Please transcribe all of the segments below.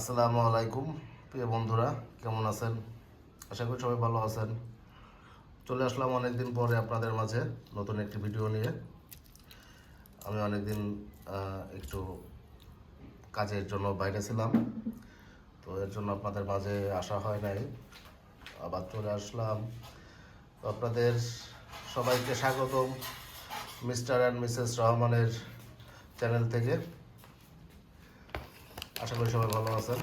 আসসালামু আলাইকুম প্রিয় বন্ধুরা, কেমন আছেন? আশা করি সবাই ভালো আছেন। চলে আসলাম অনেকদিন পরে আপনাদের মাঝে নতুন একটি ভিডিও নিয়ে। আমি অনেকদিন একটু কাজের জন্য বাইরে ছিলাম, তো এর জন্য আপনাদের মাঝে আসা হয় নাই, আবার চলে আসলাম। তো আপনাদের সবাইকে স্বাগতম মিস্টার অ্যান্ড মিসেস রহমানের চ্যানেল থেকে। আশা করি সবাই ভালো আছেন।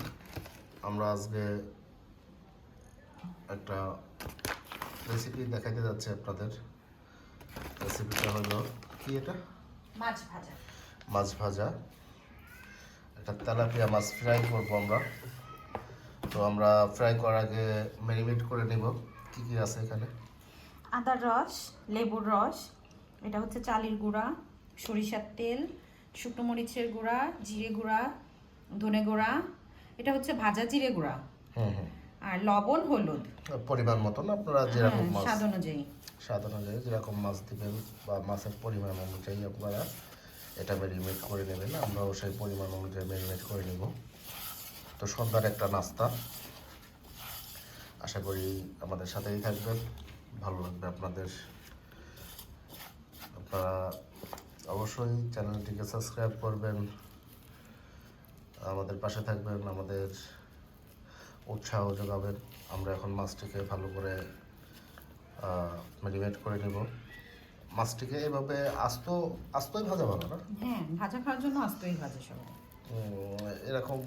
আমরা আজকে একটা রেসিপি দেখাতে যাচ্ছি আপনাদের। রেসিপিটা হলো কি? এটা মাছ ভাজা। একটা তেলাপিয়া মাছ ফ্রাই করবো আমরা। তো আমরা ফ্রাই করার আগে ম্যারিনেট করে নিব। কি কি আছে এখানে? আদার রস, লেবুর রস, এটা হচ্ছে চালের গুঁড়া, সরিষার তেল, শুকনো মরিচের গুঁড়া, জিরে গুঁড়া, ধনে গুঁড়া, এটা হচ্ছে ভাজা জিরে গুঁড়া, আর লবণ, হলুদ পরিমাণ মতন আপনারা যেরকম মাছ, স্বাদ অনুযায়ী যেরকম মাছ দিবেন বা মাছের পরিমাণ অনুযায়ী আপনারা এটা ম্যারিনেট করে নেবেন। আমরাও সেই পরিমাণ অনুযায়ী ম্যারিনেট করে নেব। তো সন্ধ্যার একটা নাস্তা, আশা করি আমাদের সাথেই থাকবেন, ভালো লাগবে আপনাদের। আপনারা অবশ্যই চ্যানেলটিকে সাবস্ক্রাইব করবেন, আমাদের পাশে থাকবেন, আমাদের উৎসাহ যোগাবেন। আমরা এখন মাছটিকে ভালো করে ম্যারিনেট করে নেব। মাছটিকে এভাবে আস্তই ভাজা ভালো না? হ্যাঁ, ভাজা খাওয়ার জন্য আস্তই ভাজা সবাই। এরকম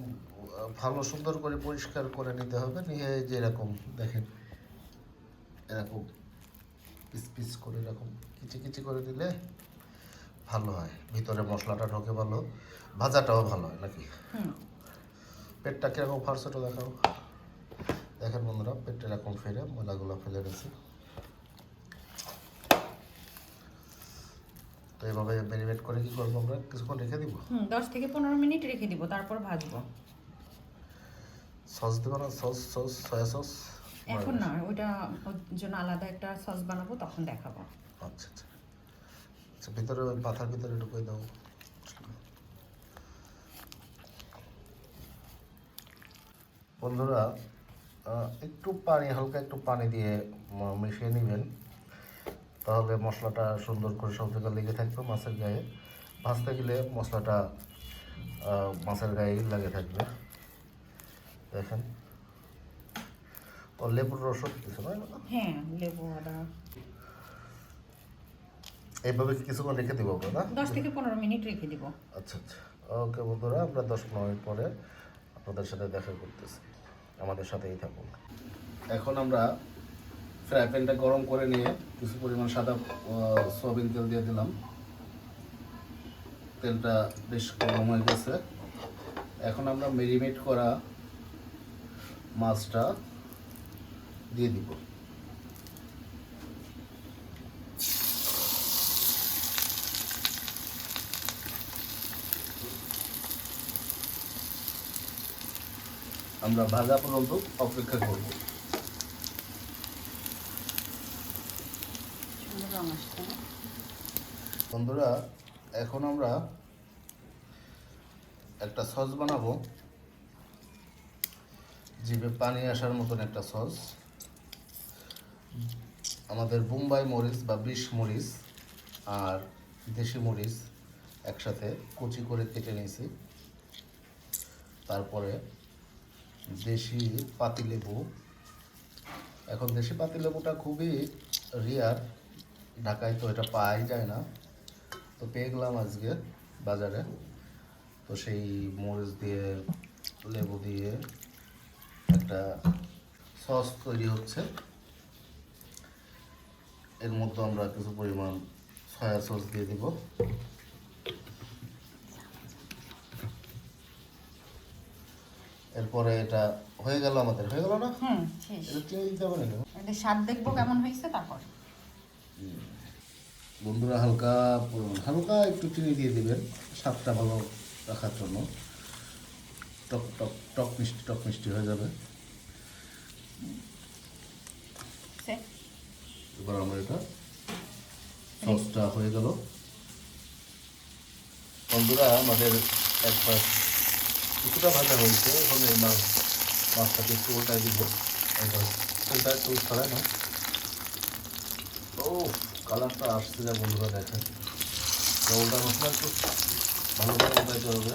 ভালো সুন্দর করে পরিষ্কার করে নিতে হবে। নিয়ে যে এরকম দেখেন, এরকম পিস পিস করে এরকম কিচি কিচি করে দিলে ভালো হয়, ভিতরে মশলাটা ঢোকে ভালো, ভাজাটাও ভালো হয় নাকি? পেটটা কিরকম ফার্স্টটা দেখাও। দেখেন বন্ধুরা, পেটটা এরকম ফেরে ময়লাগুলো ফেলে দিয়েছি। তো এইভাবে ম্যারিনেট করে কি করবো আমরা? কিছুক্ষণ রেখে দিব। 10 থেকে 15 মিনিট রেখে দিব, তারপর ভাজবো। সস দেবো না? সয়া সস এখন না, ওইটা ওর জন্য আলাদা একটা সস বানাবো, তখন দেখাবো। আচ্ছা আচ্ছা আচ্ছা, ভিতরে মাথার ভিতরে ঢুকিয়ে দাও। বন্ধুরা, একটু পানি, হালকা একটু পানি দিয়ে মিশিয়ে নেবেন, তাহলে মশলাটা সুন্দর করে সব জায়গায় লেগে থাকবে মাছের গায়ে। ভাজতে গেলে মশলাটা মাছের গায়ে লেগে থাকবে। দেখেন, ও লেবুর রসও কিছু নয়? হ্যাঁ, লেবু, আদা। এইভাবে কিছুক্ষণ রেখে দিব না? 10 থেকে 15 মিনিট রেখে দিব। আচ্ছা আচ্ছা, ওকে বন্ধুরা, আমরা 10-15 মিনিট পরে আপনাদের সাথে দেখা করতেছি, আমাদের সাথেই থাকুন। এখন আমরা ফ্রাই প্যানটা গরম করে নিয়ে কিছু পরিমাণ সাদা সয়াবিন তেল দিয়ে দিলাম। তেলটা বেশ গরম হয়ে গেছে। এখন আমরা ম্যারিনেট করা মাছটা দিয়ে দিব। আমরা ভাজা পর্যন্ত অপেক্ষা করব। বন্ধুরা, এখন আমরা একটা সস বানাবো, জিভে পানি আসার মতন একটা সস। আমাদের বোম্বাই মরিচ বা বিশ মরিচ আর দেশি মরিচ একসাথে কুচি করে কেটে নিয়েছি। তারপরে দেশি পাতিলেবু। এখন দেশি পাতিলেবুটা খুবই রেয়ার, ঢাকায় তো এটা পাওয়াই যায় না, তো পেয়ে গেলাম আজকে বাজারে। তো সেই মরিচ দিয়ে, লেবু দিয়ে একটা সস তৈরি হচ্ছে। এর মধ্যে আমরা কিছু পরিমাণ সয়া সস দিয়ে দিব। এরপরে এটা হয়ে গেল, আমাদের হয়ে গেল না? এটা চিনি দিতে হবে না? এটা স্বাদ দেখবো কেমন হয়েছে তারপর। বন্ধুরা, হালকা হালকা একটু চিনি দিয়ে দিবেন স্বাদটা ভালো রাখার জন্য। টক টক টক মিষ্টি হয়ে যাবে। এবার আমরা এটা সসটা হয়ে গেল। বন্ধুরা, আমাদের এক পাশ কিছুটা ভাজা হয়েছে, এখন এই মাছটাকে একটু উল্টাই দিব। তেলটা একটু ছড়ায় না। ও কালারটা আসছে যা বন্ধুরা দেখেন, ওটা মশলা একটু ভালো করে উল্টাইতে হবে,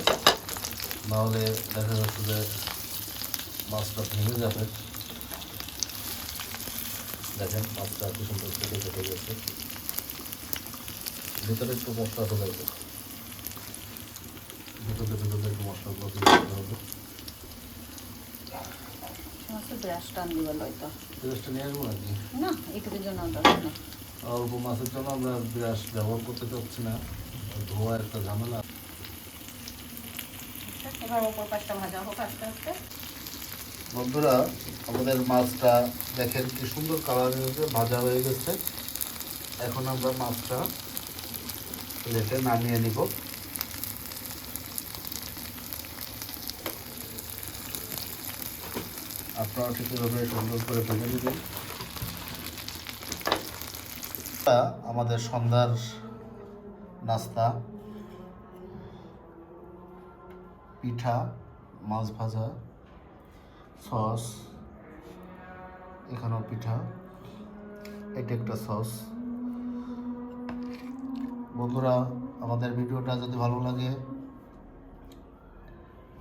নাহলে দেখা যাচ্ছে যে মাছটা ভেঙে যাবে। দেখেন মাছটা কি সুন্দর কেটে কেটে গেছে, ভিতরে একটু মশলা ঢোকাই দেবো, ভিতরে একটু মশলাগুলো দিয়ে দিতে হবে। ব্রাশ টান দিবার হয়তো ব্রাশটা নিয়ে আসবো নাকি? না, এটুকুর জন্য দরকার না। অল্প মাছের জন্য আমরা ব্রাশ ব্যবহার করতে চাচ্ছি না, ধোয়া একটা ঝামেলা। এবার ওপর পাশটা ভাজা হোক আস্তে আস্তে। বন্ধুরা আমাদের মাছটা দেখেন কি সুন্দর কালার হয়েছে, ভাজা হয়ে গেছে। এখন আমরা মাছটা প্লেটে নামিয়ে নিব। আপনারা ঠিক এভাবে সুন্দর করে ভেজে নেবেন। আমাদের সন্ধ্যার নাস্তা, পিঠা, মাছ ভাজা, সস, এখানেও পিঠা, এটা একটা সস। বন্ধুরা আমাদের ভিডিওটা যদি ভালো লাগে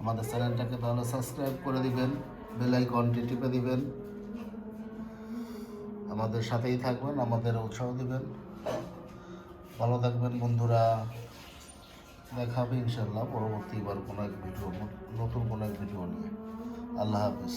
আমাদের চ্যানেলটাকে তাহলে সাবস্ক্রাইব করে দিবেন, বেল আইকনটি টিপে দিবেন, আমাদের সাথেই থাকবেন, আমাদের উৎসাহ দিবেন। ভালো থাকবেন বন্ধুরা, দেখা হবে ইনশাল্লাহ পরবর্তীবার কোনো এক ভিডিও, নতুন কোনো এক ভিডিও নিয়ে। আল্লাহ হাফিজ।